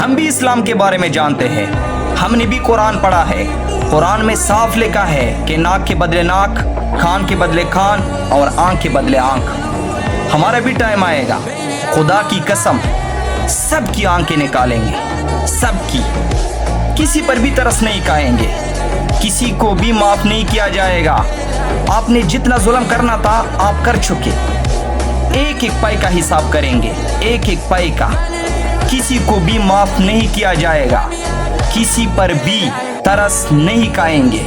हम भी इस्लाम के बारे में जानते हैं, हमने भी कुरान पढ़ा है। कुरान में साफ लिखा है कि नाक के बदले नाक, कान के बदले कान और आंख के बदले आंख। हमारा भी टाइम आएगा, खुदा की कसम सबकी आंखें निकालेंगे, सबकी। किसी पर भी तरस नहीं खाएंगे, किसी को भी माफ नहीं किया जाएगा। आपने जितना जुल्म करना था आप कर चुके, एक एक पाई का हिसाब करेंगे, एक एक पाई का। किसी को भी माफ नहीं किया जाएगा, किसी पर भी तरस नहीं खाएंगे।